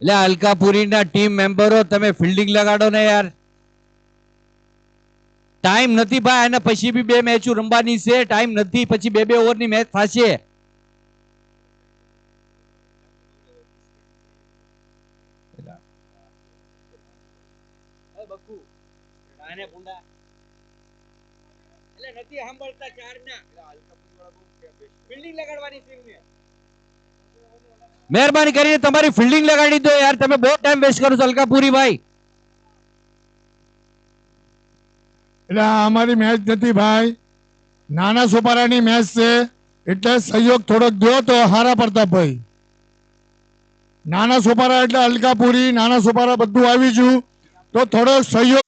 એટલે અલકાપુરીના ટીમ મેમ્બરો તમે ફિલ્ડિંગ લગાડો ને યાર. ટાઈમ નથી ભાઈ, અને પછી બી 2 મેચો રમવાની છે. ટાઈમ નથી, પછી 2 ઓવરની મેચ થશે. નથી સાંભળતા ચાર ના ફિલ્ડિંગ લગાડવાની છે. મહેરબાની કરીને તમારી ફિલ્ડિંગ લગાડી દો યાર, તમે બહુ ટાઈમ વેસ્ટ કરો છો અલકાપુરી ભાઈ. એટલે અમારી મેચ નથી ભાઈ, નાના સોપારાની મેચ છે, એટલે સહયોગ થોડોક દો તો હારા પ્રતાપભાઈ. નાના સોપારા એટલે અલકાપુરી, નાના સોપારા બધું આવી ગયું, તો થોડો સહયોગ.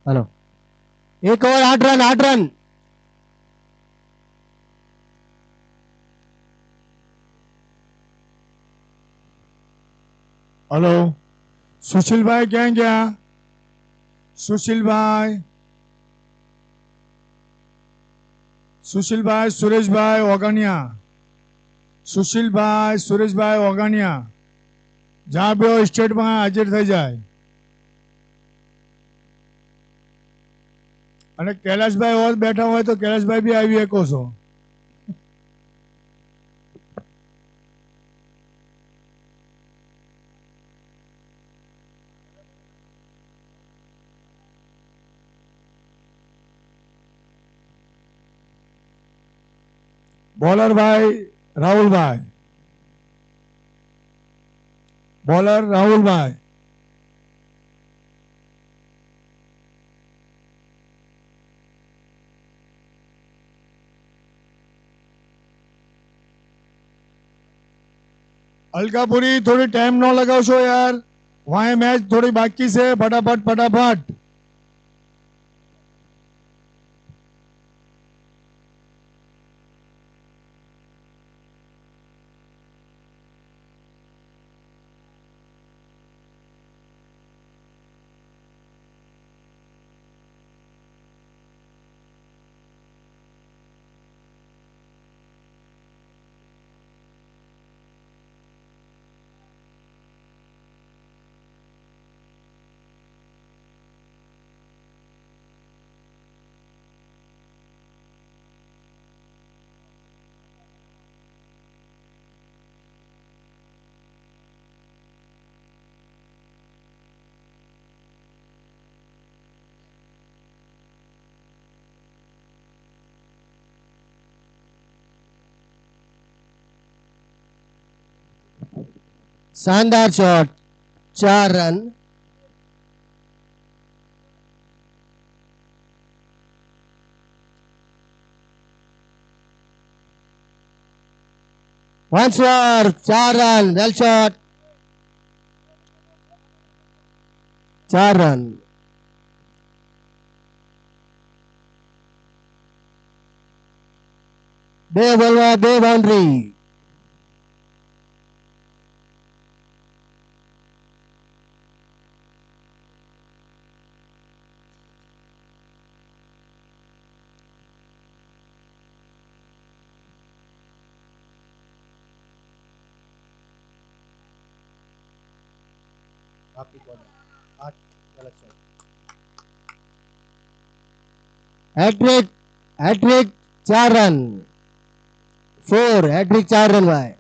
Hello 1 over 8 run 8 run. Hello Sushil भाई क्યાં ગયા સુશીલ ભાઈ સુરેશભાઈ ઓગણિયા સુરેશભાઈ ઓગણિયા જ્યાં બે સ્ટેટમાં હાજર થઈ જાય અને કૈલાશભાઈ ઓર બેઠા હોય તો કૈલાશભાઈ બી આવી શકો છો બોલર ભાઈ રાહુલભાઈ अलकापुरी थोड़ी टाइम न लगावशो यार वहां मैच थोड़ी बाकी से फटाफट शानदार shot 4 run. once more 4 run well shot 4 run. બે બોલમાં 2 boundary. Hat-trick 4 run 4 hat-trick 4 run भाई।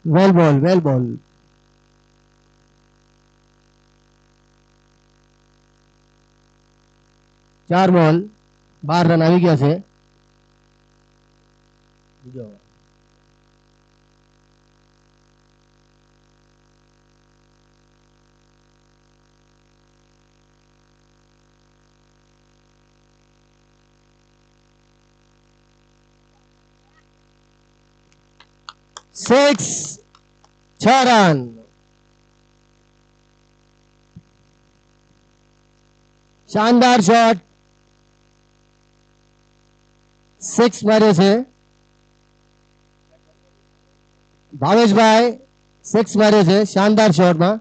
वेल बॉल 4 બોલ 12 રન આવી ગયા છે। બીજો 6 रन। शानदार शॉट 6 मारे છે ભાવેશભાઈ 6 મારે છે શાનદાર શોટમાં।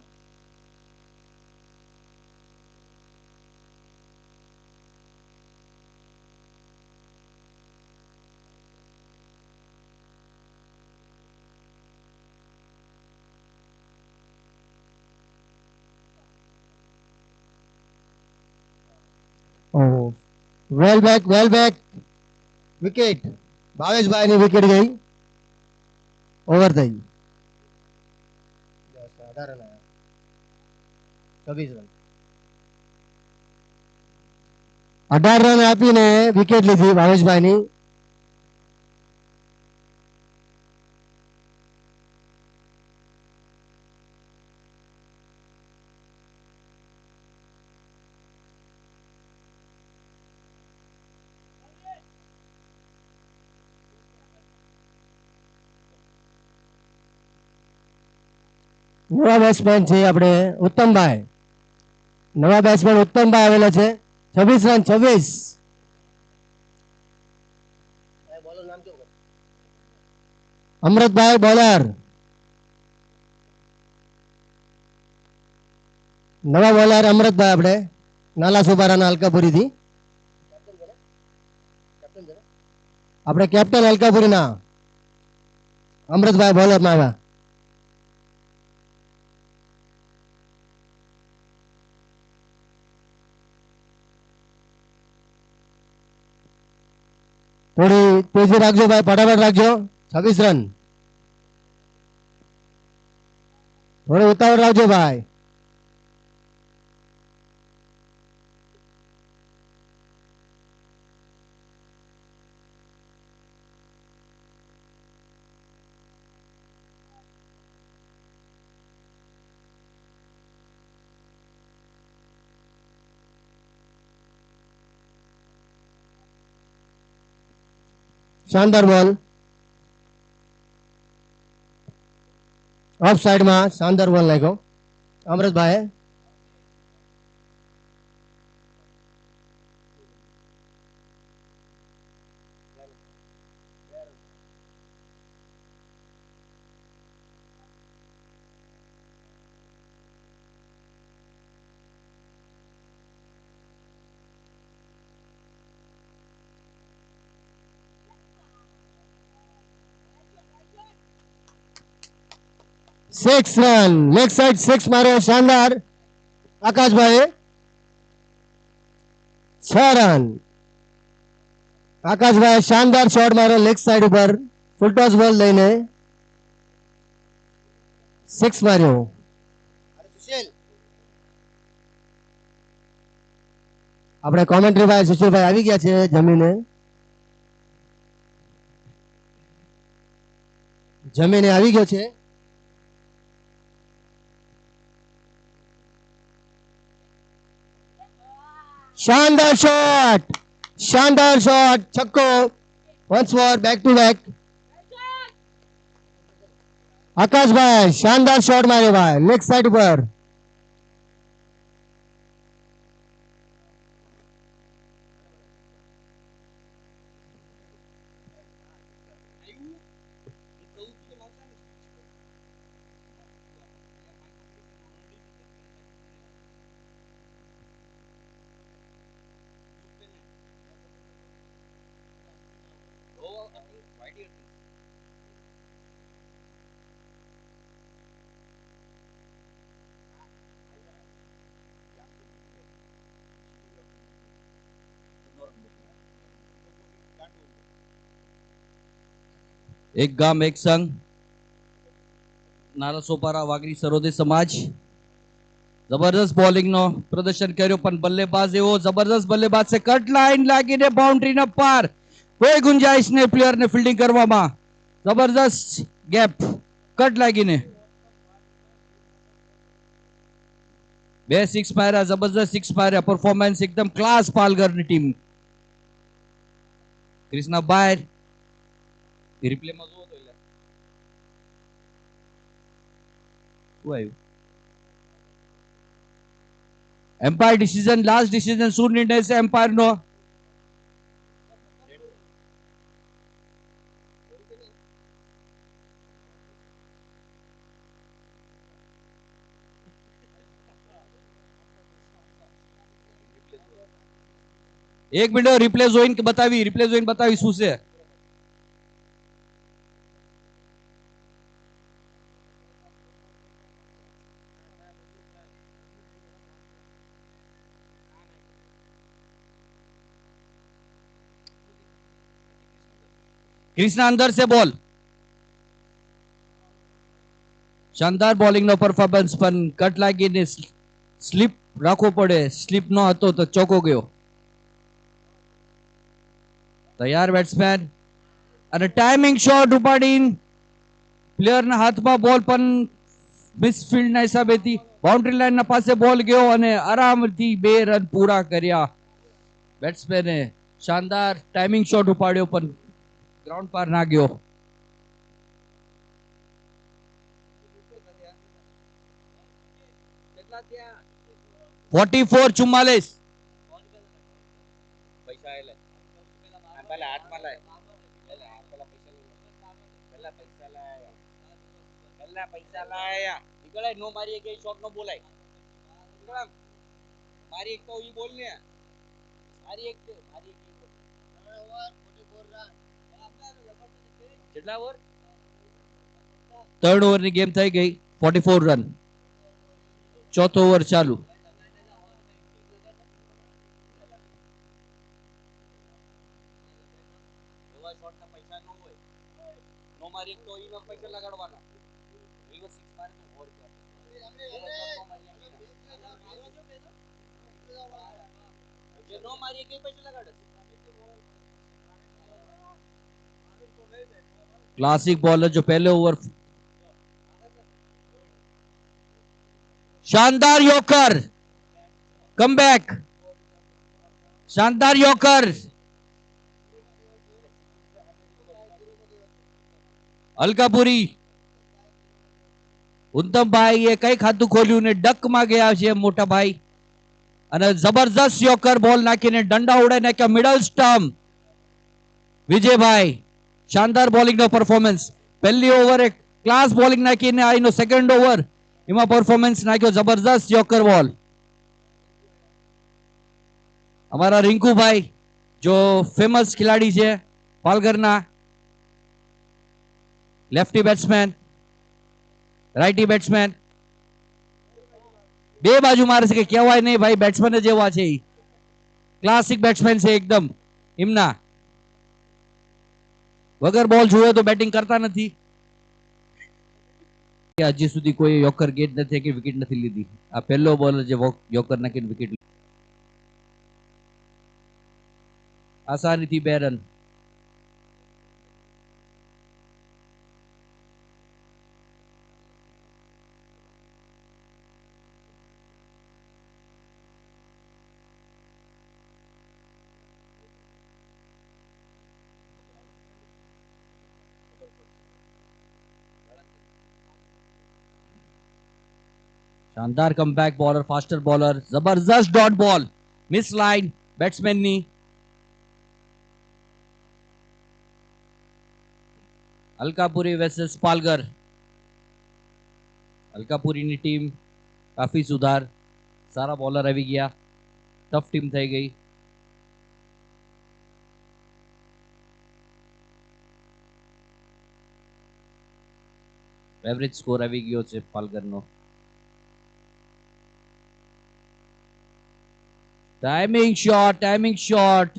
वेल बैक विकेट भावेशभाई ની વિકેટ ગઈ ઓવર થઈ 18 રન 26 રન। 18 રન આપીને વિકેટ લીધી ભાવેશભાઈની. નવા બેટ્સમેન છે આપણે ઉત્તમભાઈ. નવા બેટ્સમેન ઉત્તમભાઈ આવેલા છે. 26 રન 26. અમૃતભાઈ બોલર. નવા બોલર અમૃતભાઈ આપણે નાલા સુબારાના અલકાપુરીથી. આપણે કેપ્ટન અલકાપુરીના અમૃતભાઈ બોલરમાં આવ્યા. થોડી તેજી રાખજો ભાઈ, ફટાફટ રાખજો. 26 રન. થોડી ઉતાવળ રાખજો ભાઈ. શાનદાર બોલ. ઓફ સાઈડમાં શાનદાર બોલ નાખ્યો Amrutbhai. Six run leg side 6 માર્યો શાનદાર આકાશભાઈ. 6 રન. આકાશભાઈ શાનદાર શોટ માર્યો લેગ સાઈડ ઉપર ફૂલ ટોસ બોલ લઈને 6 માર્યો. આપણે કોમેન્ટ્રી ભાઈ સુશીલભાઈ આવી ગયા છે જમીને. જમીને આવી ગયો છે. શાનદાર શોટ, શાનદાર શોટ, છક્કો. Once more back to back. આકાશભાઈ શાનદાર શોટ માર્યો ભાઈ લેગ સાઈડ ઉપર. એક ગામ એક સંઘ, નાલાસોપારા વાઘરી સરોદે સમાજ. જબરદસ્ત બોલિંગ નો પ્રદર્શન કર્યો પણ બલ્લેબાજ એવો જબરદસ્ત બલ્લેબાજ છે. કટ લાઈન લાગીને બાઉન્ડ્રી ના પાર, કોઈ ગુંજાઈશ નહીં પ્લેયર ને ફિલ્ડિંગ કરવામાં. જબરદસ્ત ગેપ, કટ લાગીને 2 સિક્સ માર્યા, જબરદસ્ત સિક્સ માર્યા. પરફોર્મન્સ એકદમ ક્લાસ પાલઘરની ટીમ. ક્રિષ્ના બહાર રિપ્લેમાં જોવો તો શું આવ્યું? એમ્પાયર ડિસિઝન, લાસ્ટ ડિસિઝન શું નિર્ણય છે એમ્પાયર નો? એક મિનિટ રિપ્લે જોઈને બતાવી શું છે. कृष्णा अंदर से बॉल, शानदार बॉलिंग नो परफॉर्मन्स पण कट लागीने स्लीप રાખવો પડે. સ્લીપ ન હતો તો ચોકો ગયો. તૈયાર બેટ્સમેન અને ટાઈમિંગ શોટ ઉપાડીને પ્લેયરના હાથમાં બોલ પણ મિસફિલ્ડના હિસાબેથી બાઉન્ડ્રી લાઈનના પાસે બોલ ગયો અને આરામથી 2 રન પૂરા કર્યા બેટ્સમેને. શાનદાર ટાઈમિંગ શોટ ઉપાડ્યો પણ ગ્રાઉન્ડ પાર ના ગયો. કેટલા થયા? 44 44. પૈસા એટલે પેલા હાથમાં લાય. પેલા પૈસા લાય. પેલા પૈસા લાય. નીકળાય નો મારી એક શોટ નો બોલાય. નીકળામ. મારી એક તો ઈ બોલ ને. મારી એક કેટલા ઓવર? 3 ઓવરની ગેમ થઈ ગઈ. 44 રન. ચોથો ઓવર ચાલુ. પૈસા નો હોય. નો મારી એક તો ઈ પૈસા લગાડવાના. ઈ 6 મારી તો ઓર જે નો મારી એક પૈસા લગાડે. क्लासिक बॉलर जो पहले ओवर शानदार यॉर्कर कमबैक शानदार यॉर्कर અલકાપુરી ઉત્તમભાઈ એ કઈ ખાતું ખોલ્યું ને ડકમાં ગયા છે મોટા ભાઈ અને જબરજસ્ત યોકર બોલ નાખીને દંડા ઉડાઈ નાખ્યા મિડલ સ્ટમ્પ. વિજયભાઈ શાનદાર બોલિંગ નો પરફોર્મન્સ. પહેલી ઓવર એક ક્લાસ બોલિંગ નાખીને આઈનો સેકન્ડ ઓવર એમાં પરફોર્મન્સ નાખ્યો જબરજસ્ત યોકર બોલ. हमारा रिंकू भाई जो फेमस खिलाड़ी है पालघरना लेफ्टी बैट्समैन राइटी बैट्समैन बे बाजू मारे के कहेवाय नहीं भाई बैट्समैन जेवा छे क्लासिक बैट्समैन से एकदम इमना वगर बॉल जुए तो बैटिंग करता नहीं. हजी सुधी कोई योकर गेट नहीं कि विकेट नहीं लीधी. आ पहलो बॉलर जो योकर नाखीने विकेट आसानी थी 2 रन. शानदार कमबैक बॉलर फास्टर बॉलर जबरदस्त dot ball miss line batsman नी. अलकापुरी वर्सेस पालघर. अलकापुरी ની ટીમ કાફી સુધાર સારા બોલર આવી ગયા ટફ ટીમ થઈ ગઈ. એવરેજ સ્કોર આવી ગયો છે પાલઘરનો. ટાઈમિંગ શોટ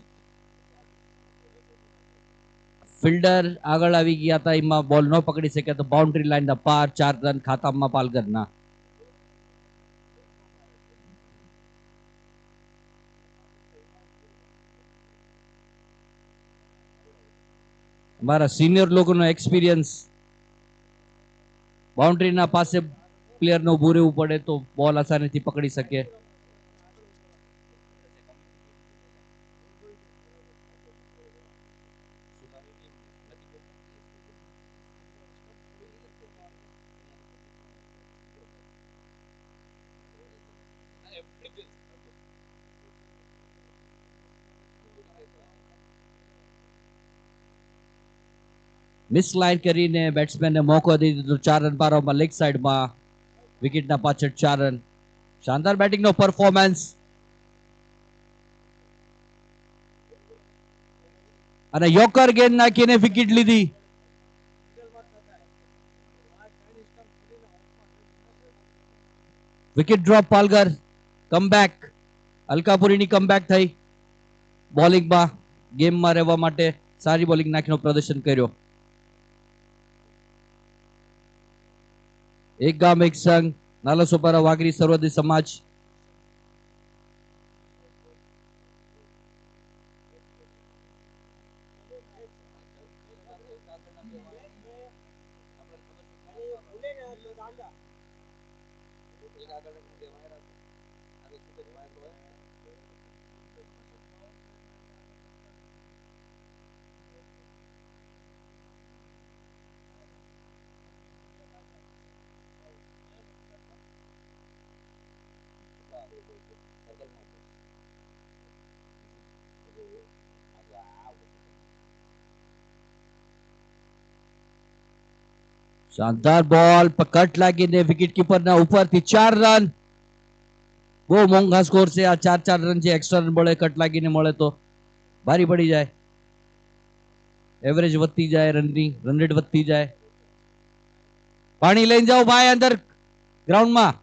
ફિલ્ડર આગળ આવી ગયા હતા એમાં બોલ ન પકડી શક્યા તો બાઉન્ડ્રી લાઈન ના પાર 4 રન ખાતામાં પાલઘરના. हमारा सीनियर लोगों नो एक्सपीरियंस बाउंड्री ना पासे प्लेयर नो उभું રહેવું પડે તો બોલ આસાનીથી પકડી શકે. મિસ લાઈન કરીને બેટ્સમેનને મોકો દઈ દીધો 4 રન પારવામાં લેગ સાઈડમાં વિકેટના પાછળ 4 રન. શાનદાર બેટિંગનો પરફોર્મન્સ અને યોકર ગેંદ નાખીને વિકેટ લીધી. Wicket drop Palghar. કમબેક અલકાપુરીની કમબેક થઈ બોલિંગમાં ગેમમાં રહેવા માટે સારી બોલિંગ નાખીનો પ્રદર્શન કર્યો. एक गाम एक संघ नालासोपारा वागरी सर्वोदय समाज. શાનદાર બોલ કટ લાગીને વિકેટ કીપરના ઉપરથી 4 રન. બહુ મોંઘા સ્કોર છે આ. 4 રન છે. એક્સ્ટ્રા રન મળે કટ લાગીને મળે તો ભારી પડી જાય. એવરેજ વધતી જાય, રનની રન રેટ વધતી જાય. પાણી લઈને જાઓ ભાઈ અંદર ગ્રાઉન્ડમાં.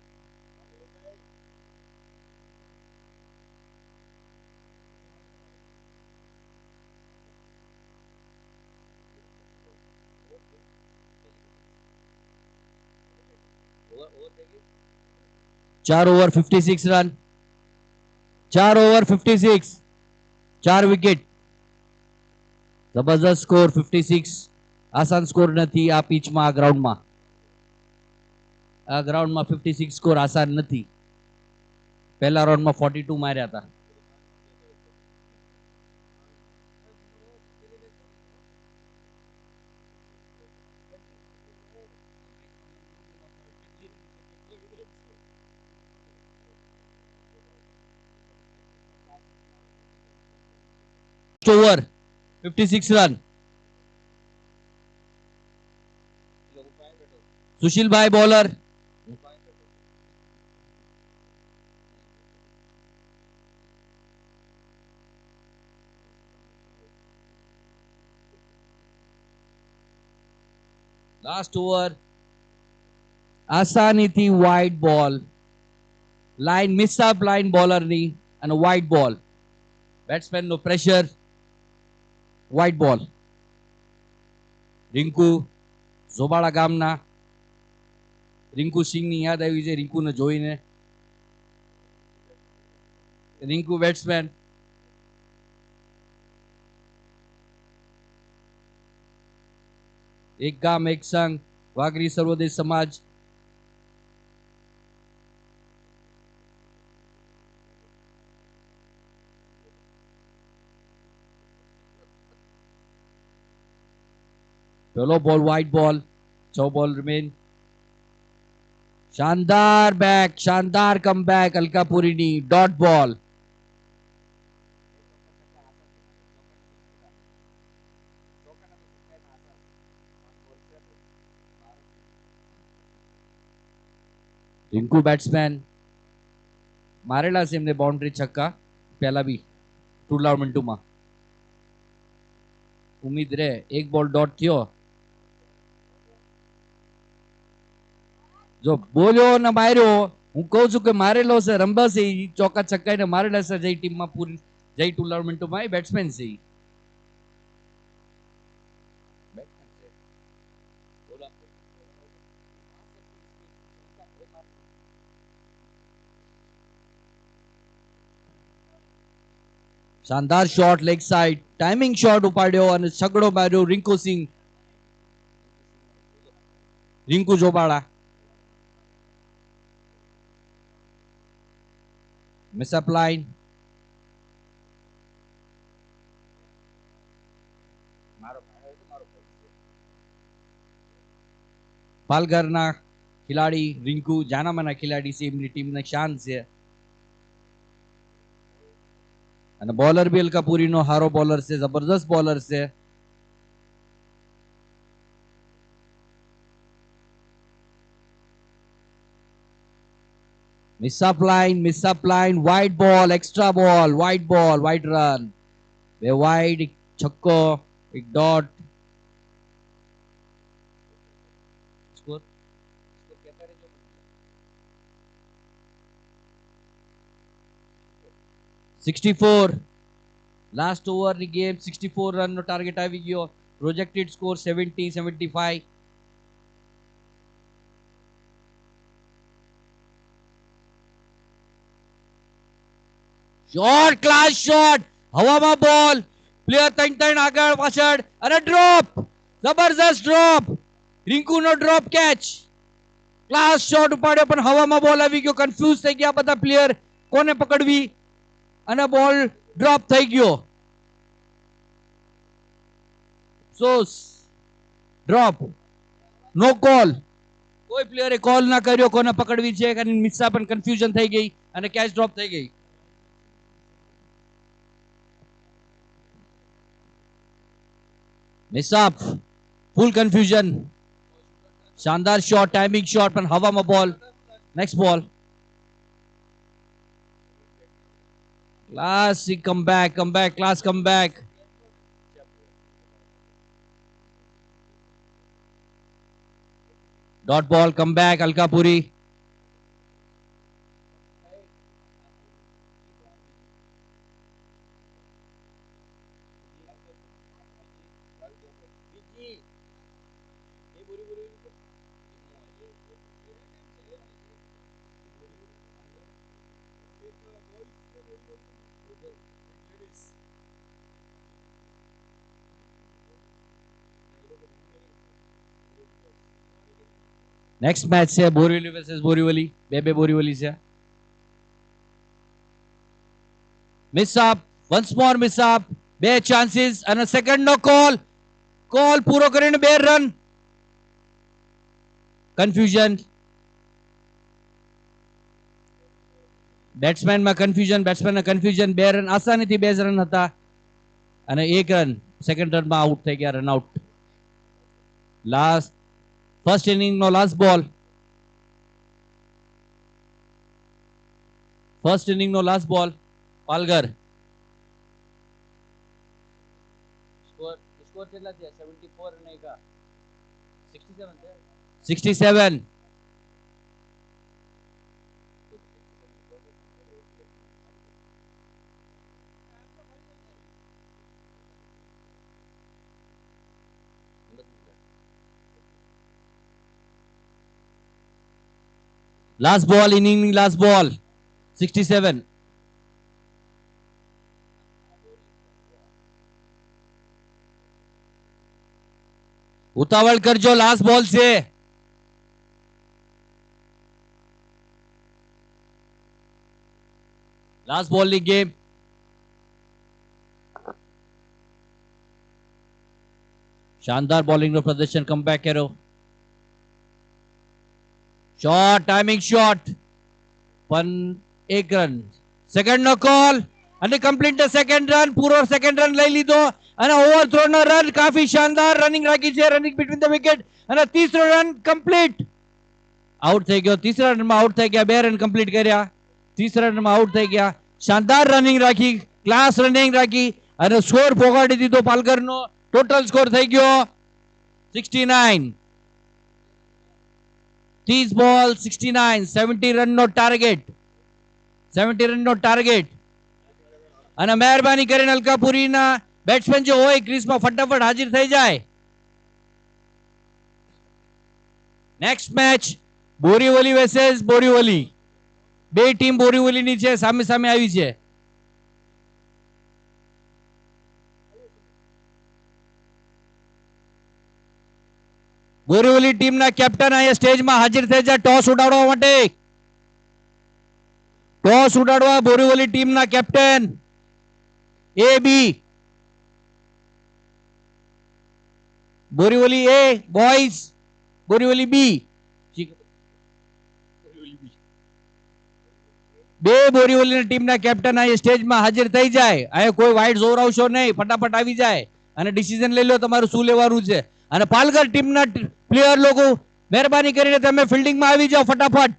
चार ओवर 56 रन. 4 ओवर 56. 4 વિકેટ. જબરજસ્ત સ્કોર 56. આસાન સ્કોર નથી આ પીચમાં, આ ગ્રાઉન્ડમાં. આ ગ્રાઉન્ડમાં 56 સ્કોર આસાન નથી. પહેલા રાઉન્ડમાં 42 માર્યા હતા. Over 56 run. सुशील भाई बॉलर. लास्ट ओवर આસાનીથી વાઇડ બોલ. લાઈન મિસ અપ લાઈન બોલરની અને વાઇડ બોલ. બેટ્સમેન નો પ્રેશર. વાઇડ બોલ. રિંકુ ઝોબાળા ગામના રિંકુ સિંહની યાદ આવી છે રિંકુને જોઈને. રિંકુ બેટ્સમેન. એક ગામ એક સંઘ, વાઘરી સર્વોદય સમાજ. પેલો બોલ વાઇડ બોલ. 6 બોલ રિમેન. શાનદાર બેક, શાનદાર કમબેક અલકાપુરીની. ડોટ બોલ. રિંકુ બેટ્સમેન મારેલા છે એમને બાઉન્ડ્રી છક્કા પહેલા બી ટુર્નામેન્ટમાં. ઉમ્મીદ રે એક બોલ ડોટ થયો. જો બોલ્યો ને માર્યો, હું કહું છું કે મારેલો છે, રંબા છે, ચોકા છક્કા ને મારેલા છે. જઈ ટીમમાં પૂરી જઈ ટુર્નામેન્ટમાં બેટ્સમેન છે. શાનદાર shot leg side, timing shot ઉપાડ્યો અને છગડો માર્યો. રિંકુ સિંહ, રિંકુ જોબાળા. મિસઅપ લાઈન. પાલઘરના ખિલાડી રિંકુ જાનામાના ખિલાડી છે, એમની ટીમની શાન છે. અને બોલર બી અલકાપુરીનો હારો બોલર છે, જબરદસ્ત બોલર છે. Miss up line, wide ball, extra ball, wide ball, wide run. 2 wide, એક છક્કો, એક ડોટ. સ્કોર 64. લાસ્ટ ઓવરની ગેમ 64 રનનો ટાર્ગેટ આવી ગયો. Projected score 70-75. Shot, class shot, હવામાં બોલ, પ્લેયર ત્રણ આગળ પાછળ અને ડ્રોપ. જબરજસ્ત ડ્રોપ. રિંકુનો ડ્રોપ કેચ. ક્લાસ શોટ ઉપાડ્યો પણ હવામાં બોલ આવી ગયો. કન્ફ્યુઝ થઈ ગયા બધા પ્લેયર. કોને પકડવી અને બોલ ડ્રોપ થઈ ગયો. સો ડ્રોપ, નો કોલ. કોઈ પ્લેયરે કોલ ના કર્યો કોને પકડવી છે અને મિસ્સા પણ કન્ફ્યુઝન થઈ ગઈ અને કેચ ડ્રોપ થઈ ગઈ. મિસઅપ, ફૂલ કન્ફ્યુઝન. શાનદાર શોટ, ટાઈમિંગ શોટ પણ હવામાં બોલ. નેક્સ્ટ બોલ. Classic comeback, class comeback. Dot ball, comeback, Alkapuri. Next match છે બોરીવલી વર્સેસ બોરીવલી. બે બોરીવલી છે. મિસ અપ, વન્સ મોર મિસ અપ. બે ચાન્સીસ અને સેકન્ડ નો કોલ. કોલ પૂરો કરીને 2 રન. કન્ફ્યુઝન. બેટ્સમેનમાં કન્ફ્યુઝન. 2 રન આસાનીથી 2 રન હતા અને 1 રન સેકન્ડ રનમાં આઉટ થઈ ગયા, run out. Last first inning નો લાસ્ટ બોલ. ફર્સ્ટ ઇનિંગ નો લાસ્ટ બોલ. પાલગર. સ્કોર કેટલા થયા? 74 અને 67 છે. 67. લાસ્ટ બોલ, ઇનિંગ લાસ્ટ બોલ. 67. ઉતાવળ કરજો, લાસ્ટ બોલ છે. લાસ્ટ બોલ ની ગેમ. શાનદાર બોલિંગ નું પ્રદર્શન, કમબેક કર્યો. શોટ, ટાઈમિંગ શોટ પણ 1 રન. સેકન્ડ નો કોલ અને કમ્પ્લીટ ધ સેકન્ડ રન. પૂરો સેકન્ડ રન લઈ લીધો અને ઓવરથ્રો નો રન. કાફી શાનદાર રનિંગ રાખી છે, રનિંગ બિટવીન ધ વિકેટ અને ત્રીસો રન કમ્પ્લીટ. આઉટ થઈ ગયો. ત્રીસરા રનમાં આઉટ થઈ ગયા. 2 રન કમ્પ્લીટ કર્યા. ત્રીસરા રનમાં આઉટ થઈ ગયા. શાનદાર રનિંગ રાખી, ક્લાસ રનિંગ રાખી અને સ્કોર પોગાડી દીધો પાલઘરનો. ટોટલ સ્કોર થઈ ગયો 69. 30 બોલ 69. 70 રન નો ટાર્ગેટ. 70 રન નો ટાર્ગેટ. અને મહેરબાની કરીને અલકાપુરીના બેટ્સમેન જો હોય ક્રીઝમાં ફટાફટ હાજર થઈ જાય. Next match Borivali versus Borivali. 2 team બોરીવલીની છે, સામે સામે આવી છે. બોરીવલી ટીમના કેપ્ટન અહીંયા સ્ટેજમાં હાજર થઈ જાય ટોસ ઉડાડવા માટે. ટોસ ઉડાડવા બોરીવલી ટીમના કેપ્ટન એ બી. બોરીવલી એ બોયઝ, બોરીવલી બી. 2 બોરીવલી ટીમના કેપ્ટન અહીંયા સ્ટેજમાં હાજર થઈ જાય. અહીંયા કોઈ વાઇડ જોરાવશો નહીં, ફટાફટ આવી જાય અને ડિસિઝન લઈ લો તમારું શું લેવાનું છે. અને પાલઘર ટીમના પ્લેયર લોકો મહેરબાની કરીને તમે ફિલ્ડિંગમાં આવી જાઓ ફટાફટ.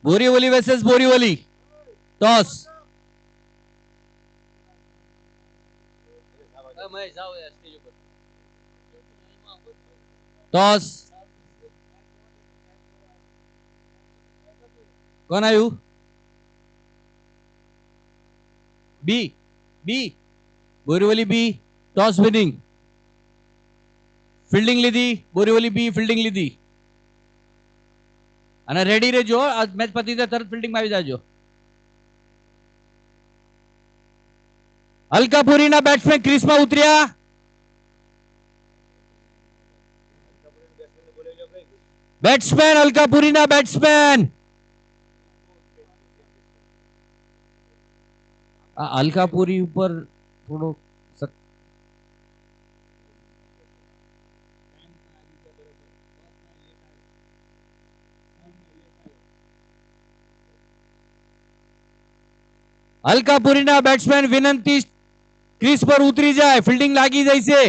Borivali versus Borivali. Toss. Toss કોણ આવ્યું? બી બી બોરીવલી બી ટોસ વિનિંગ ફિલ્ડિંગ લીધી, બોરીવલી બી ફિલ્ડિંગ લીધી અને રેડી રહેજો. આ મેચ પતી જાય તરત ફિલ્ડિંગમાં આવી જાજો. અલકાપુરીના બેટ્સમેન ક્રીઝમાં ઉતર્યા. બેટ્સમેન અલકાપુરીના બેટ્સમેન. આ અલકાપુરી ઉપર થોડો અલકાપુરીના બેટ્સમેન વિનંતી ક્રીઝ પર ઉતરી જાય, ફિલ્ડિંગ લાગી જાય છે.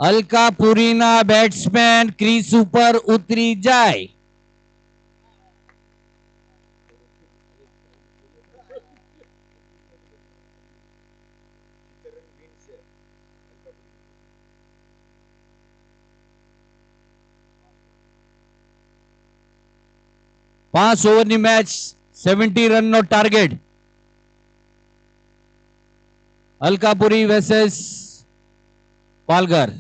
અલકાપુરીના બેટ્સમેન ક્રીઝ ઉપર ઉતરી જાય. પાંચ ઓવરની મેચ, 70 રનનો ટાર્ગેટ. અલકાપુરી વર્સેસ પાલઘર.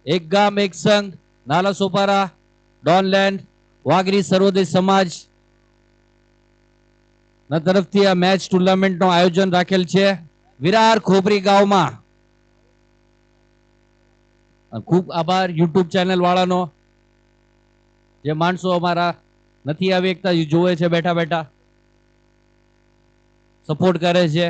એક ગામ એક સંઘ, નાલા સોપારા, ડોનલેન્ડ, વાઘરી સર્વોદય સમાજ ના તરફથી આ મેચ ટુર્નામેન્ટ નું આયોજન રાખેલ છે વિરાર ખોબરી ગામમાં. ખૂબ આભાર યુટ્યુબ ચેનલ વાળાનો, જે માણસો અમારા નથી આવી એકતા જોવે છે બેઠા બેઠા, સપોર્ટ કરે છે.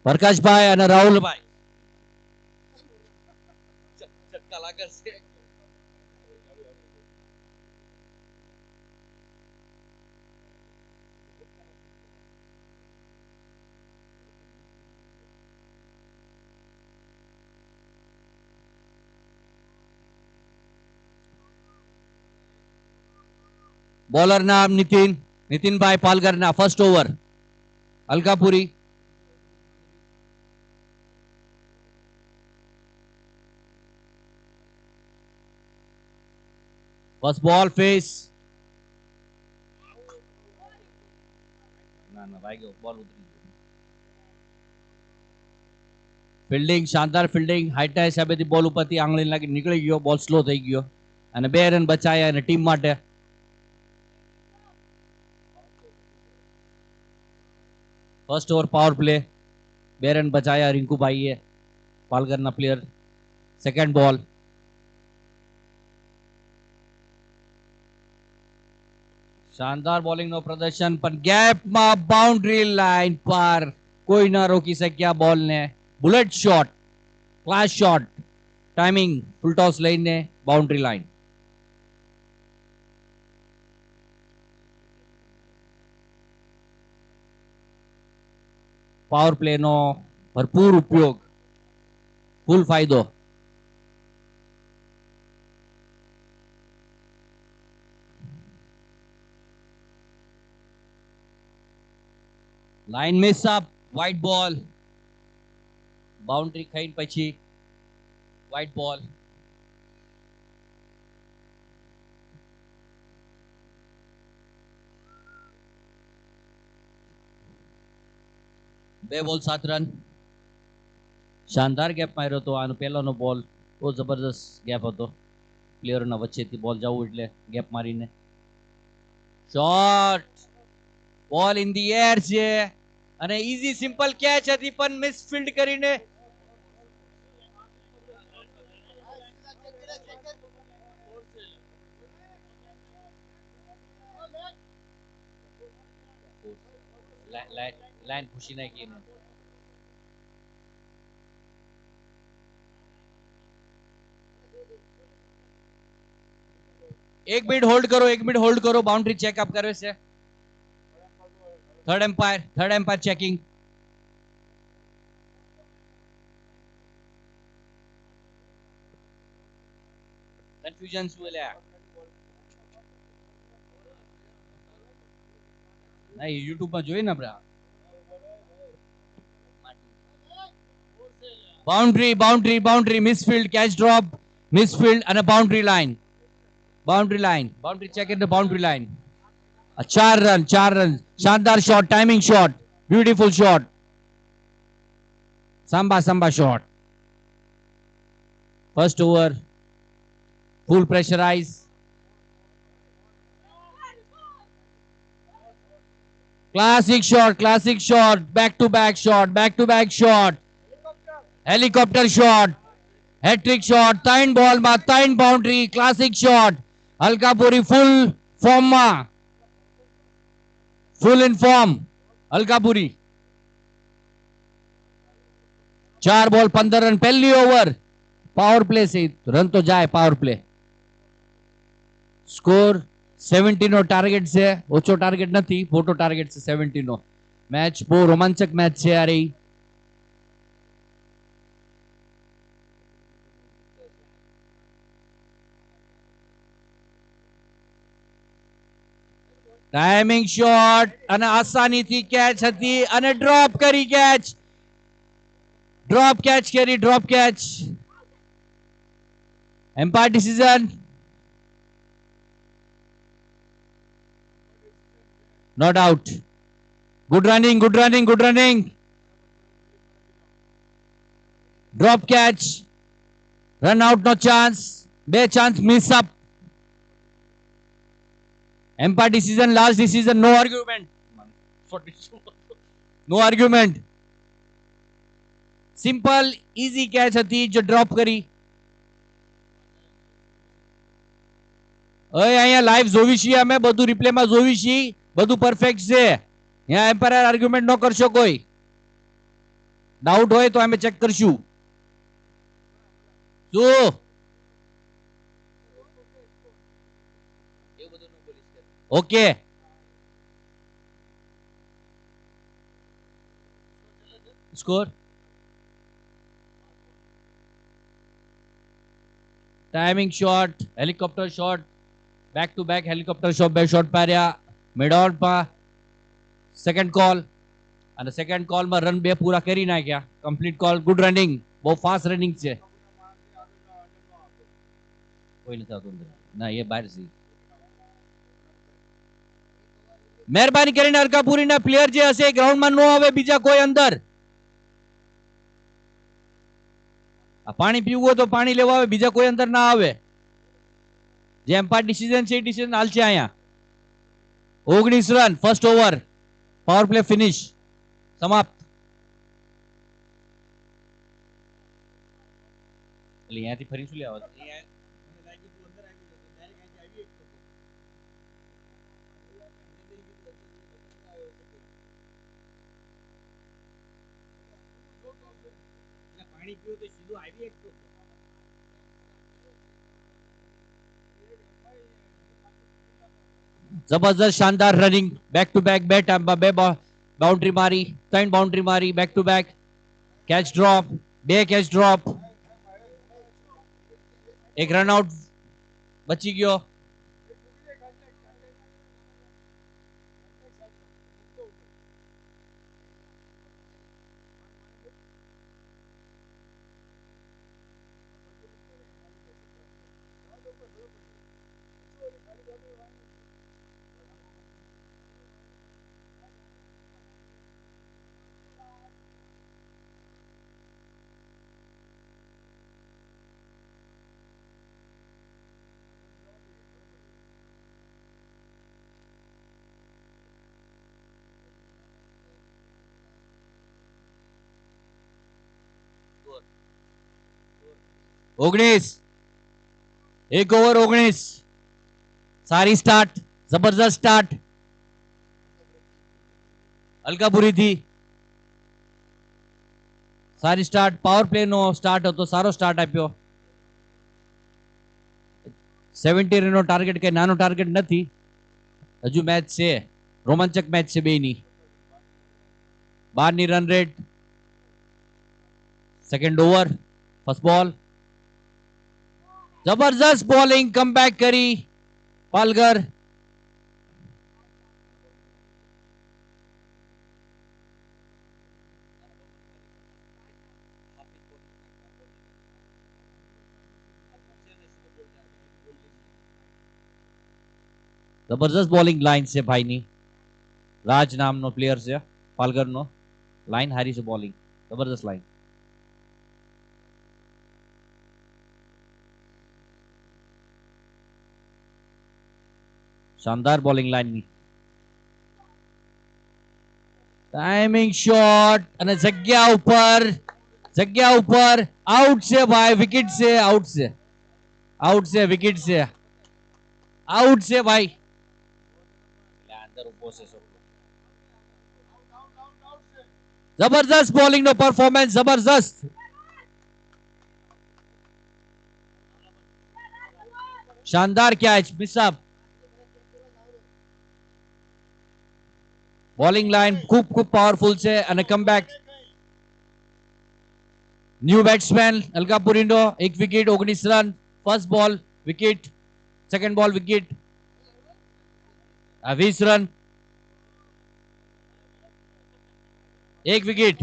પ્રકાશભાઈ અને રાહુલભાઈ ચટકા લાગે છે. બોલર નામ નીતિનભાઈ પાલગરના. First over Alkapuri. First ball face. ના ના ભાઈ બોલ ઉતરી ગયો. ફિલ્ડિંગ શાનદાર ફિલ્ડિંગ, હાઈટા હિસાબેથી બોલ ઉપરથી આંગળી લાગી નીકળી ગયો, બોલ સ્લો થઈ ગયો અને 2 રન બચાયા અને ટીમ માટે. First over power play, 2 run બચાયા રિંકુભાઈએ, પાલઘરના પ્લેયર. Second ball. શાનદાર બોલિંગ નો પ્રદર્શન, પણ ગેપમાં બાઉન્ડ્રી લાઈન પર કોઈ ના રોકી શક્યા બોલને. Bullet shot, class shot, timing, full toss લઈને બાઉન્ડ્રી લાઈન. પાવર પ્લે નો ભરપૂર ઉપયોગ, ફૂલ ફાયદો. Line miss up, wide ball. Boundary ખાઈને પછી વ્હાઈટ બોલ. બે બોલ 7 રન. શાનદાર ગેપ માર્યો હતો. આનો પહેલાનો બોલ બહુ જબરદસ્ત ગેપ હતો, પ્લેયરોના વચ્ચેથી બોલ જવું એટલે ગેપ મારીને. Shot, ball in the air છે અને ઈઝી સિમ્પલ કેચ હતી, પણ મિસફિલ્ડ કરીને लाइन खुशी नहीं की ने एक मिनट होल्ड करो, एक मिनट होल्ड करो, बाउंड्री चेकअप करे से थर्ड एम्पायर चेकिंग કન્ફ્યુઝન શું લ્યા નહીં યુટ્યુબ માં જોઈ ને આપણે boundary misfield catch drop misfield અને boundary line boundary check in the boundary line 4 run શાનદાર shot timing shot beautiful shot સંબા shot first over full pressurize classic shot back to back shot helicopter shot hat trick shot ત્રણ બોલ માં ત્રણ boundary classic shot Alkapuri full in form Alkapuri 4 બોલ 15 run પહેલી over power play से run तो जाए पावर प्ले स्कोर 70 નો ટાર્ગેટ છે ઓછો ટાર્ગેટ નથી મોટો ટાર્ગેટ છે 70 નો મેચ બહુ રોમાંચક મેચ છે આ રહી ટાઈમિંગ શોટ અને આસાનીથી કેચ હતી અને ડ્રોપ કરી catch drop catch Empire decision. Not out. Good running. Drop catch. Run out, no chance. Bay chance, miss up. Empire decision, last decision, no argument. No argument. Simple, easy catch હતી જો drop કરી અહીંયા live જોવી છીએ અમે બધું રિપ્લેમાં જોવી છીએ બધું પરફેક્ટ છે અહીંયા એમ્પાયર આર્ગ્યુમેન્ટ ન કરશો કોઈ ડાઉટ હોય તો અમે ચેક કરશું શું okay score timing shot helicopter shot back to back helicopter shot બે શોટ પાર્યા મિડ ઓવરમાં સેકન્ડ કોલ અને સેકન્ડ કોલમાં રન બે પૂરા કરી નાખ્યા કમ્પ્લીટ કોલ ગુડ રનિંગ બહુ ફાસ્ટ રનિંગ છે કોઈ નથી આવતું ના એ બહાર છે મહેરબાની કરીને અરકાપુરીના પ્લેયર જે હશે ગ્રાઉન્ડમાં ન આવે બીજા કોઈ અંદર પાણી પીવું હોય તો પાણી લેવા આવે બીજા કોઈ અંદર ના આવે જે એમ્પાયર ડિસિઝન છે એ ડિસિઝન હાલ છે અહીંયા 19 run first over power play finish સમાપ્ત એટલે અહીંયાથી ફરી શું લેવા પાણી પીવું તો સીધું આવી એક जबरदस्त शानदार running back to back bat बे बाउंड्री मारी तीन बाउंड्री मारी back to back catch drop बे कैच ड्रॉप एक रन आउट बची गयो ओगनीस एक ओवर 19 सारी स्टार्ट जबरदस्त स्टार्ट અલકાપુરી થી સારી સ્ટાર્ટ, પાવર પ્લે નો સ્ટાર્ટ હતો, સારો સ્ટાર્ટ આપ્યો. 70 રનનો ટાર્ગેટ કઈ નાનો ટાર્ગેટ નથી. હજુ મેચ છે, રોમાંચક મેચ છે બેની. 12ની run rate. Second over, first ball. જબરજસ્ત બોલિંગ, કમબેક કરી પાલઘર. જબરજસ્ત બોલિંગ લાઈન છે ભાઈની. રાજ નામનો પ્લેયર છે પાલઘરનો. લાઈન હારી છે, બોલિંગ જબરજસ્ત લાઈન. શાનદાર બોલિંગ લાઈનની. ટાઈમિંગ શોટ અને જગ્યા ઉપર આઉટ છે ભાઈ, વિકેટ છે, આઉટ છે, આઉટ છે, વિકેટ છે, આઉટ છે ભાઈ. અંદર ઉભો છે છોકરો. જબરજસ્ત બોલિંગ નો પરફોર્મન્સ, જબરજસ્ત. શાનદાર કેચ, મિસઅપ. બોલિંગ લાઈન ખૂબ પાવરફુલ છે અને કમબેક. ન્યૂ બેટ્સમેન અલકાપુરીનો, એક વિકેટ, 19 રન. ફર્સ્ટ બોલ વિકેટ, સેકન્ડ બોલ વિકેટ. 20 રન, એક વિકેટ.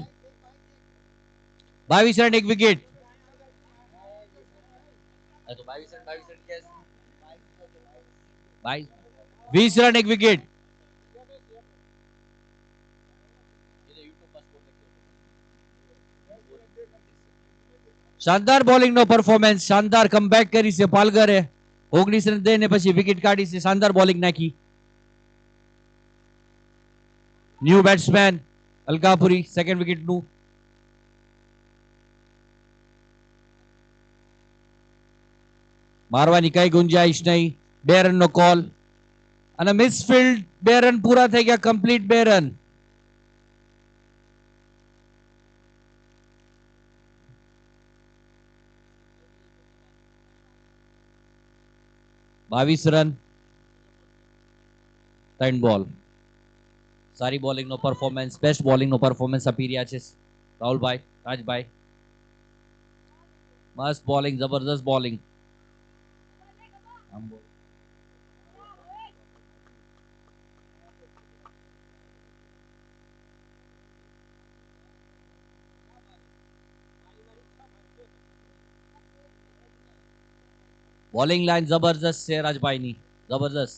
22 રન, એક વિકેટ. 20 રન, એક વિકેટ. શાનદાર બોલિંગ નો પરફોર્મન્સ, શાનદાર કમબેક કરી છે પાલઘરે. 19 રન દઈને પછી વિકેટ કાઢી છે, શાનદાર બોલિંગ નાખી. New batsman Alkapuri, second wicket નું. મારવાની કઈ ગુંજાઈશ નહીં. 2 રન નો કોલ અને મિસફિલ્ડ. 2 રન પૂરા થઈ ગયા, કમ્પ્લીટ 2 રન. બાવીસ રન, 3 બોલ. સારી બોલિંગ નો પરફોર્મન્સ, બેસ્ટ બોલિંગ નો પરફોર્મન્સ આપી રહ્યા છે રાહુલભાઈ, રાજભાઈ. મસ્ત બોલિંગ, જબરદસ્ત બોલિંગ. બોલિંગ લાઈન જબરજસ્ત છે રાજભાઈની, જબરજસ્ત.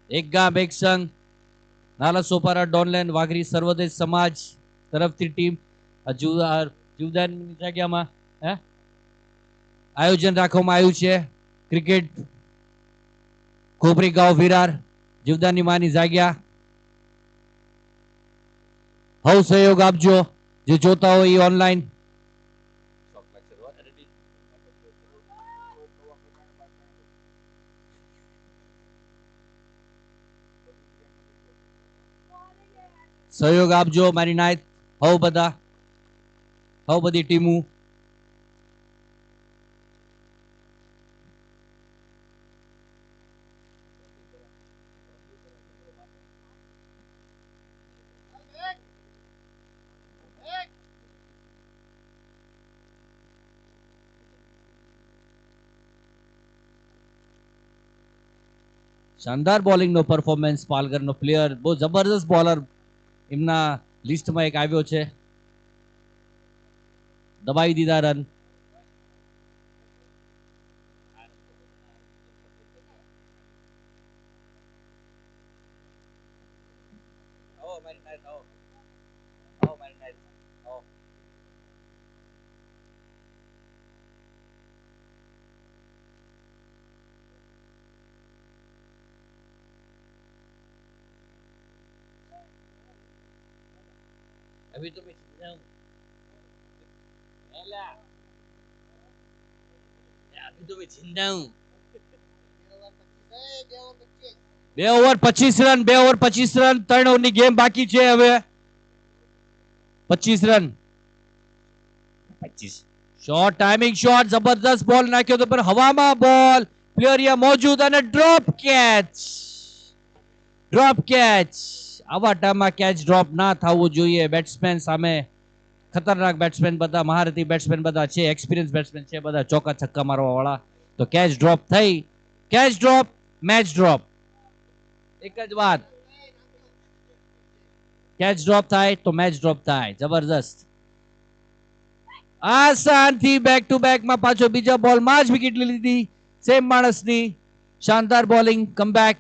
એક ગામ એક સંઘ, નાલા સોપારા, ડોનલેન્ડ, વાઘરી સર્વોદય સમાજ તરફથી ટીમ જીવદાનની જગ્યામાં આયોજન રાખવામાં આવ્યું છે. ક્રિકેટ ખોપરી ગાંવ વિરાર, જીવદાનની માની જાગ્યા. હવ સહયોગ આપજો, જે જોતા હોય એ ઓનલાઈન. સહયોગ આપજો મારી નાયત, હવ બધી ટીમો. શાનદાર બોલિંગ નો પરફોર્મન્સ પાલઘર નો પ્લેયર, બહુ જબરદસ્ત બોલર એમના લિસ્ટમાં એક આવ્યો છે. દબાવી દીધા રન. अभी तो मैं जिंदा हूँ। एला, अभी तो मैं जिंदा हूँ। 2 ઓવર 25 રન, 2 ઓવર 25 રન, 3 ઓવરની ગેમ બાકી છે હવે. 25 રન. 25. શોર્ટ ટાઈમિંગ શોટ, જબરદસ્ત બોલ નાખ્યો તો પણ હવામાં બોલ, પ્લેયર અહીંયા મોજૂદ અને ડ્રોપ કેચ. Drop catch. આવા ટાઈમમાં કેચ ડ્રોપ ના થવું જોઈએ બેટ્સમેન સામે. ખતરનાક બેટ્સમેન બધા, મહારથી બેટ્સમેન બધા છે, એક્સપિરિયન્સ બેટ્સમેન છે બધા, ચોકા છક્કા મારવા વાળા. તો કેચ ડ્રોપ થઈ, કેચ ડ્રોપ, મેચ ડ્રોપ. એક જ વાત, કેચ ડ્રોપ થાય તો મેચ ડ્રોપ થાય. જબરદસ્ત. આસાનથી બેક ટુ બેકમાં પાછો બીજા બોલમાં જ વિકેટ લીધી સેમ માણસની. શાનદાર બોલિંગ, કમબેક.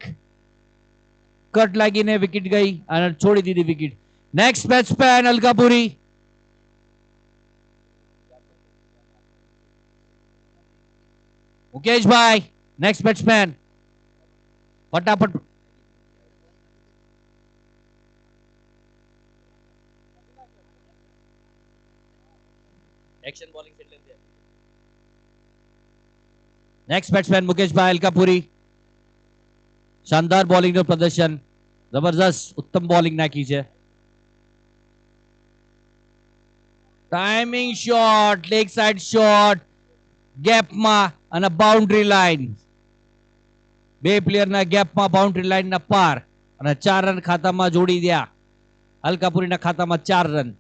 કટ લાગીને વિકેટ ગઈ અને છોડી દીધી વિકેટ. Next batsman Alkapuri. મુકેશભાઈ નેક્સ્ટ બેટ્સમેન. ફટાફટ. એક્શન બોલિંગ એટલે નેક્સ્ટ બેટ્સમેન મુકેશભાઈ અલકાપુરી. શાનદાર બોલિંગનું પ્રદર્શન, જબરદસ્ત ઉત્તમ બોલિંગ નાખી છે. Timing shot, leg side shot, ગેપમાં અને બાઉન્ડ્રી લાઈન. બે પ્લેયરના ગેપમાં બાઉન્ડ્રી લાઈનના પાર અને 4 રન ખાતામાં જોડી દયા. અલકાપુરીના ખાતામાં 4 રન.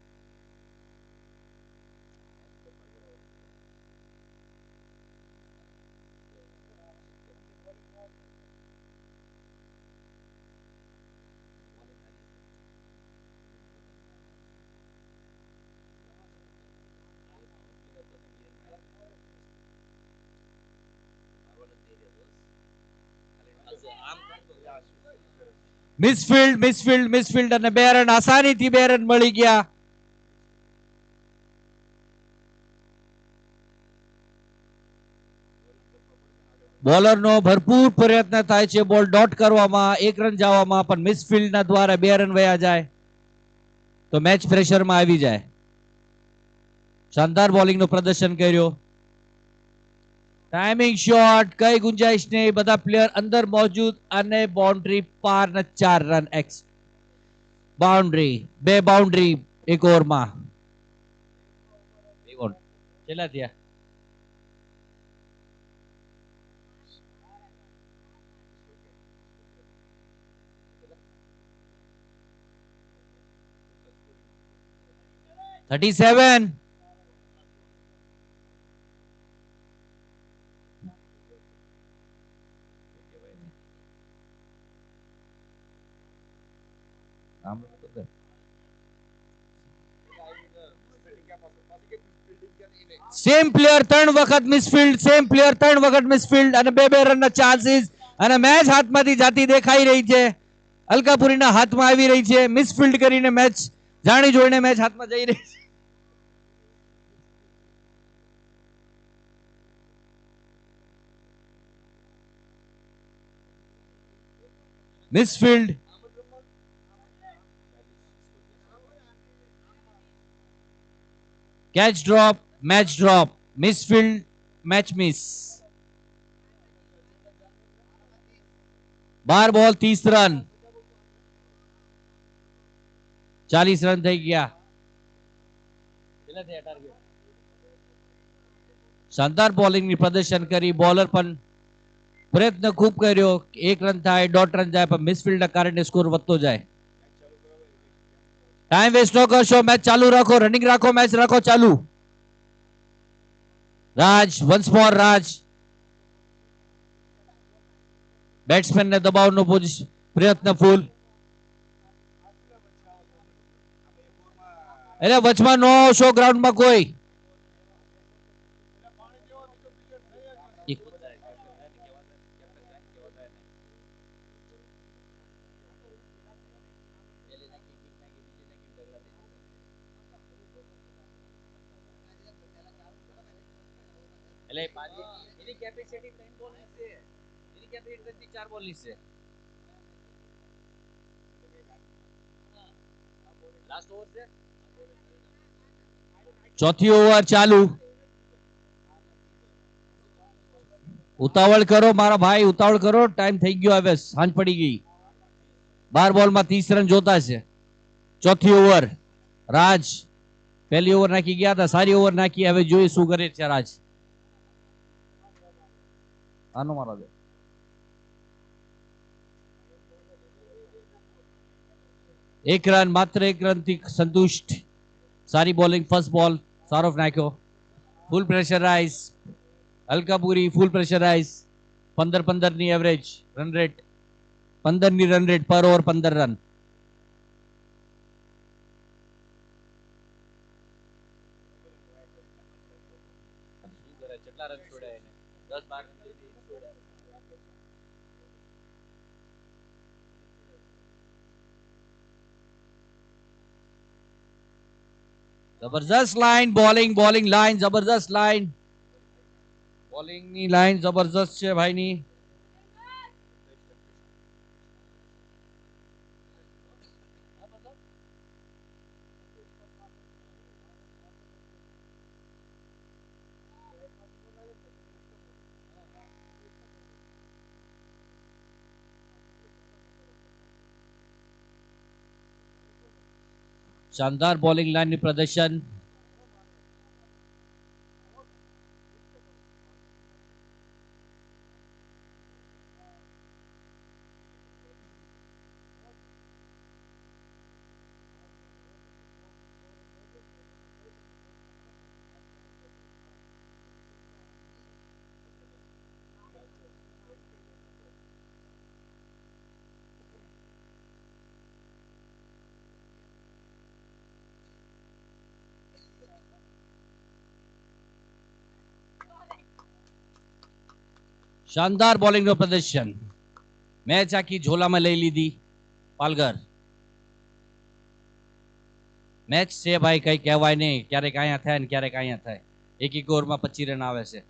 મિસફિલ્ડ, મિસફિલ્ડ, મિસફિલ્ડ અને 2 રન, આસાનીથી 2 રન મળી ગયા. બોલરનો ભરપૂર પ્રયત્ન થાય છે બોલ ડોટ કરવામાં, 1 રન જવામાં, પણ મિસફિલ્ડના દ્વારા 2 રન વયા જાય તો મેચ પ્રેશરમાં આવી જાય. શાનદાર બોલિંગનું પ્રદર્શન કર્યું. ટાઈમિંગ શોટ, કઈ ગુંજાઈશ નહીં, બધા પ્લેયર અંદર મોજૂદ અને બાઉન્ડ્રી પાર ને 4 રન એક્સ. બાઉન્ડ્રી, 2 બાઉન્ડ્રી 1 ઓવરમાં. કેટલા થયા? $37. સેમ પ્લેયર 3 વખત મિસફિલ્ડ, સેમ પ્લેયર 3 વખત મિસફિલ્ડ અને 2 રનના ચાન્સીસ અને મેચ હાથમાંથી જાતી દેખાઈ રહી છે. અલકાપુરીના હાથમાં આવી રહી છે. મિસફિલ્ડ કરીને મેચ જાણી જોઈને મેચ હાથમાં જઈ રહી છે. Misfield. Catch drop, match drop, misfield, match miss. 12 ball 30 run, 40 run થઈ ગયા. શાનદાર બોલિંગની પ્રદર્શન કરી. બોલર પણ પ્રયત્ન ખૂબ કર્યો, 1 રન થાય, 1.5 રન જાય, પણ મિસફિલ્ડના કારણે સ્કોર વધતો જાય. ટાઈમ વેસ્ટ ન કરશો, મેચ ચાલુ રાખો, રનિંગ રાખો, મેચ રાખો ચાલુ. રાજ, વન્સ મોર રાજ. બેટ્સમેન ને દબાવવાનો પ્રયત્ન ફૂલ. એટલે વચમાં નો શો ગ્રાઉન્ડમાં કોઈ. એટલે એની કેપેસિટી 3 બોલ ની છે, એની કેપેસિટી 4 બોલ ની છે. લાસ્ટ ઓવર છે, ચોથી ઓવર ચાલુ. ઉતાવળ કરો મારા ભાઈ, ઉતાવળ કરો, ટાઈમ થઈ ગયો, હવે સાંજ પડી ગઈ. 12 બોલમાં 30 રન જોતા છે. ચોથી ઓવર રાજ પહેલી ઓવર નાખી ગયા હતા, સારી ઓવર નાખી, હવે જોઈએ શું કરે છે રાજ. આનો મારો દે. એક રન, માત્ર એક રન થી સંતુષ્ટ. સારી બોલિંગ, ફર્સ્ટ બોલ સારો નાખ્યો. ફૂલ પ્રેશરાઇઝ, અલકાપુરી ફૂલ પ્રેશરાઇઝ. 15 ની એવરેજ રન રેટ, 15 ની રન રેટ પર ઓવર 15 રન. કેટલા રન છોડ્યા એને? 10-12 રન છોડ્યા. જબરજસ્ત લાઈન, બોલિંગ લાઈન જબરજસ્ત લાઈન. બોલિંગ ની લાઈન જબરજસ્ત છે ભાઈની. શાનદાર બોલિંગ લાઈનની પ્રદર્શન. શાનદાર બોલિંગનું પ્રદર્શન. મેચ આખી ઝોલામાં લઈ લીધી પાલઘર. મેચ છે ભાઈ, કઈ કહેવાય નહીં, ક્યારેક અહીંયા થાય ને ક્યારેક અહીંયા થાય. એક ઓવરમાં 25 રન આવે છે.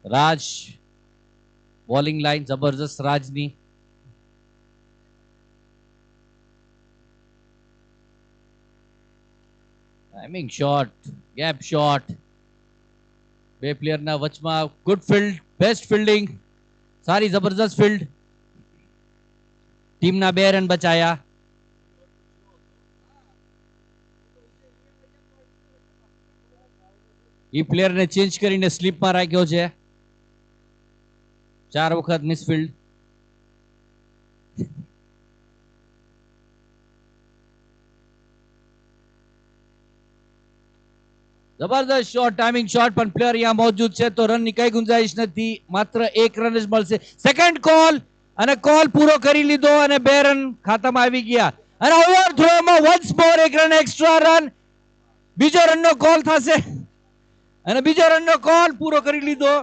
રાજ બોલિંગ લાઈન જબરજસ્ત રાજની. ટાઈમિંગ શોટ, ગેપ શોટ, બે પ્લેયરના વચમાં ગુડ ફિલ્ડ, બેસ્ટ ફિલ્ડિંગ, સારી જબરજસ્ત ફિલ્ડ. ટીમના 2 રન બચાયા. એ પ્લેયરને ચેન્જ કરીને સ્લીપમાં રાખ્યો છે. 4 વખત મિસફિલ્ડ. જબરદસ્ત શોટ, ટાઈમિંગ શોટ, પણ પ્લેયર અહીંયા મોજૂદ છે તો રનની કઈ ગુંજાઈશ નથી, માત્ર 1 રન જ મળશે. સેકન્ડ કોલ, અને કોલ પૂરો કરી લીધો અને 2 રન ખાતામાં આવી ગયા. અને ઓવરથ્રોમાં once more 1 run extra run. બીજો રનનો કોલ થશે અને બીજો રનનો કોલ પૂરો કરી લીધો.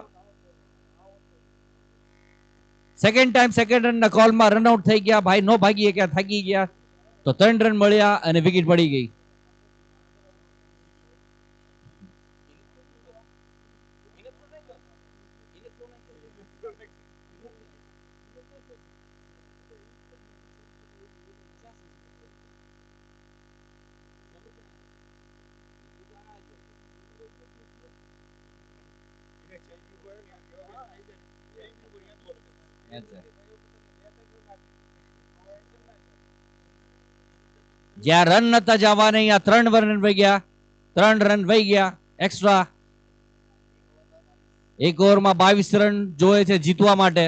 સેકન્ડ ટાઈમ સેકન્ડ રનના કોલમાં રનઆઉટ થઈ ગયા ભાઈ, નો ભાગી ગયા, થાકી ગયા, તો 3 રન મળ્યા અને વિકેટ પડી ગઈ. જ્યાં રન નતા જવા નહીં, આ 3 રન વહી ગયા, 3 રન વહી ગયા એક્સ્ટ્રા. 1 ઓવરમાં 22 રન જોઈએ છે જીતવા માટે.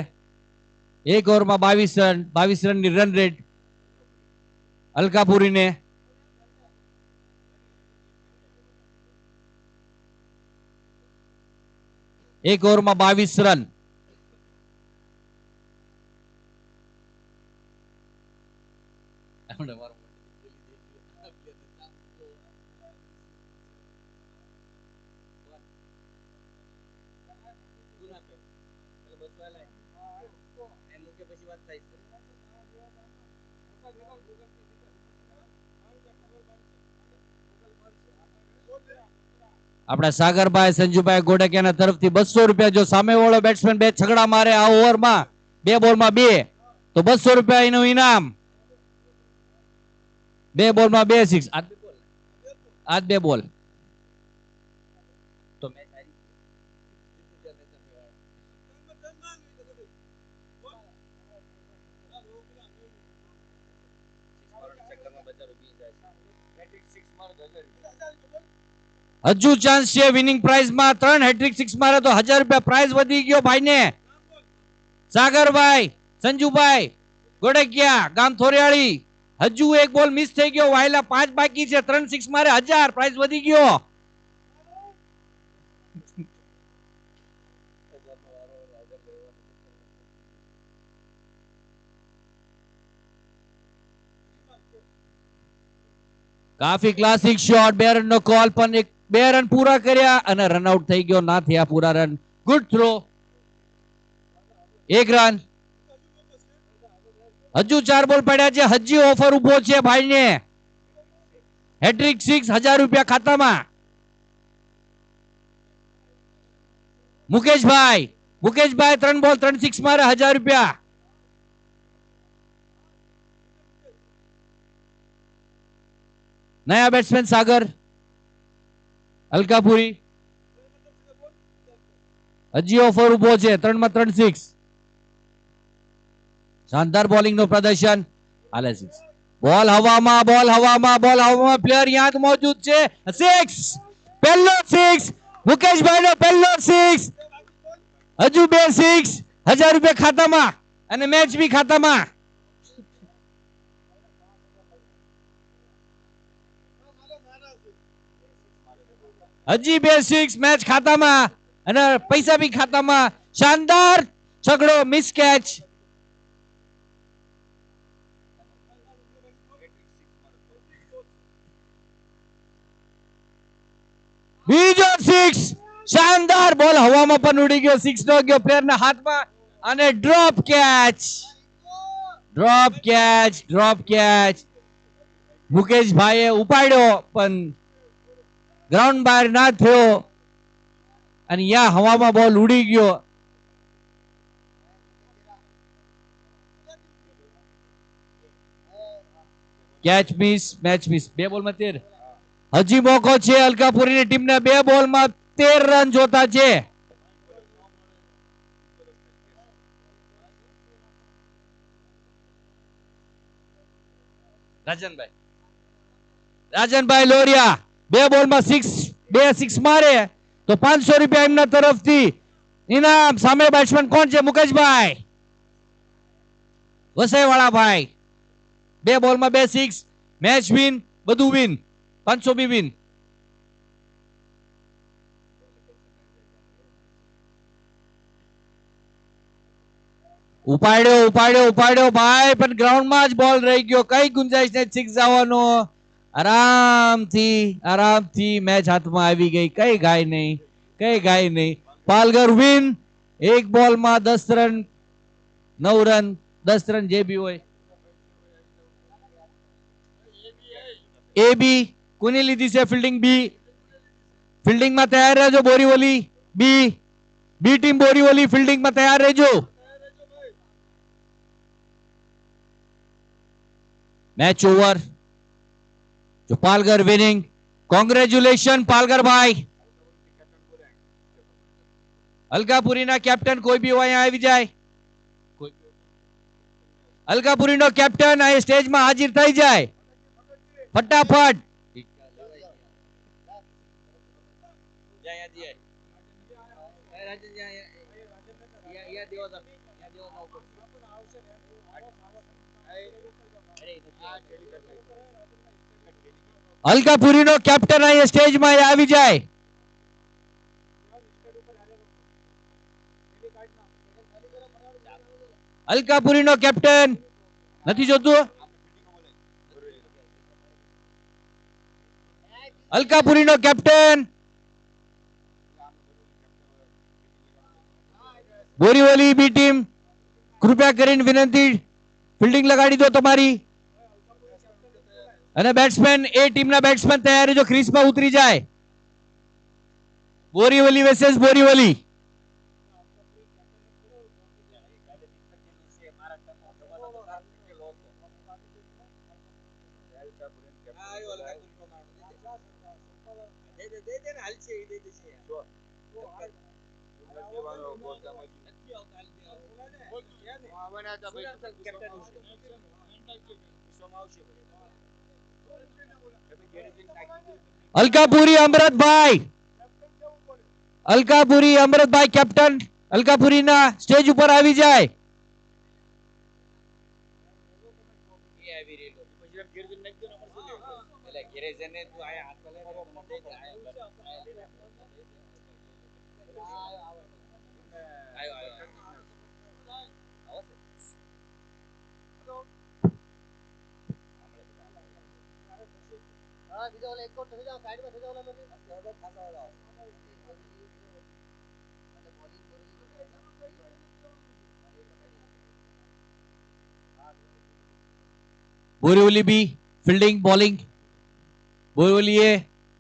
1 ઓવરમાં 22 રન, 22 રનની રન રેટ અલકાપુરીને. એક ઓવરમાં 22 રન. આપણા સાગરભાઈ સંજુભાઈ ગોડકિયાના તરફથી 200 રૂપિયા. જો સામે વાળો બેટ્સમેન 2 છગડા મારે આ ઓવરમાં 2 બોલમાં 2 તો 200 રૂપિયા એનું ઇનામ. 2 બોલમાં 2 સિક્સ. આજ 2 બોલ તો મેચ હારી. હજુ ચાન્સ છે વિનિંગ પ્રાઇઝ માં. 3 હેટ્રિક 6 મારે તો 1000 રૂપિયા પ્રાઇઝ વધી ગયો ભાઈને. સાગરભાઈ સંજુભાઈ ગોડકિયા ગામ થોરિયાળી. હજુ 1 બોલ મિસ થઈ ગયો. વાયલા 5 બાકી છે. 3 6 મારે 1000 પ્રાઇઝ વધી ગયો. કાફી ક્લાસિક શોટ. 2 રન નો કોલ પણ 2 રન પૂરા કર્યા અને રનઆઉટ થઈ ગયો. ના થયા પૂરા રન. Good throw. 1 રન. હજુ 4 બોલ પડ્યા છે. હજી ઓફર ઉભો છે ભાઈને. હેટ્રિક 6 1000 રૂપિયા ખાતામાં. મુકેશભાઈ 3 બોલ 3 સિક્સ મારે 1000 રૂપિયા. નયા બેટ્સમેન સાગર અલકાપુરી. હજી ઓફર ઉભો છે. 3 માં 3 સિક્સ. શાનદાર બોલિંગ નું પ્રદર્શન. હાલે સિક્સ. બોલ હવામાં પ્લેયર યાદ મોજૂદ છે. સિક્સ. પહેલો સિક્સ. મુકેશભાઈ નો પહેલો સિક્સ. હજુ 2 સિક્સ. 1000 રૂપિયા ખાતામાં અને મેચ બી ખાતામાં. હજી 2 સિક્સ. મેચ ખાતામાં અને પૈસા બી ખાતામાં. શાનદાર છગડો. Miss catch. બીજો સિક્સ. શાનદાર બોલ હવામાં પણ ઉડી ગયો. સિક્સ નો ગયો પ્લેયર ના હાથમાં અને ડ્રોપ કેચ. મુકેશભાઈએ ઉપાડ્યો પણ ગ્રાઉન્ડ બહાર ના થયો અને યા હવામાં બોલ ઉડી ગયો. Catch miss. Match miss. 2 બોલમાં 13. હજી મોકો છે અલકાપુરીની ટીમને. 2 બોલમાં 13 રન જોતા છે. રાજનભાઈ લોરિયા 2 બોલમાં 2 સિક્સ મારે તો 500 રૂપિયા એમના તરફથી ઇનામ. સામે બેટ્સમેન કોણ છે? મુકેશભાઈ વસઈવાળા ભાઈ. 2 બોલમાં 2 સિક્સ. Match win. બધું વિન. 500 બી વિન. ઉપાડ્યો ભાઈ પણ ગ્રાઉન્ડમાં જ બોલ રહી ગયો. કઈ ગુંજાઈશ ને સિક્સ જવાનો. આરામથી મેચ હાથમાં આવી ગઈ. કઈ ગાય નહીં. પાલઘર વિન. 1 બોલમાં 10 રન 9 રન 10 રન જે બી હોય. એ બી કોની લીધી છે? ફિલ્ડિંગ બી. ફિલ્ડિંગમાં તૈયાર રહેજો બોરીવલી. બી ટીમ બોરીવલી ફિલ્ડિંગમાં તૈયાર રહેજો. Match over. जो पालघर विनिंग. कॉन्ग्रेचुलेशन पालघर भाई. अलकापुरी ना कैप्टन कोई भी हो यहाँ આવી જાય. अलकापुरी નો કેપ્ટન આ સ્ટેજ માં હાજર થઈ જાય ફટાફટ. अलकापुरी નો કેપ્ટન આ સ્ટેજ માં આવી જાય. अलकापुरी નો કેપ્ટન નથી જોતું. अलकापुरी નો કેપ્ટન બોરીવલી બી ટીમ કૃપયા કરીને વિનંતી ફિલ્ડિંગ લગાડી દો તમારી. અને બેટ્સમેન એ ટીમના બેટ્સમેન તૈયાર જો ક્રીઝમાં ઉતરી જાય. બોરીવલી વર્સેસ બોરીવલી. અલકાપુરી અમૃતભાઈ, અલકાપુરી અમૃતભાઈ કેપ્ટન અલકાપુરીના સ્ટેજ ઉપર આવી જાય. Borivali B fielding bowling. Borivali એ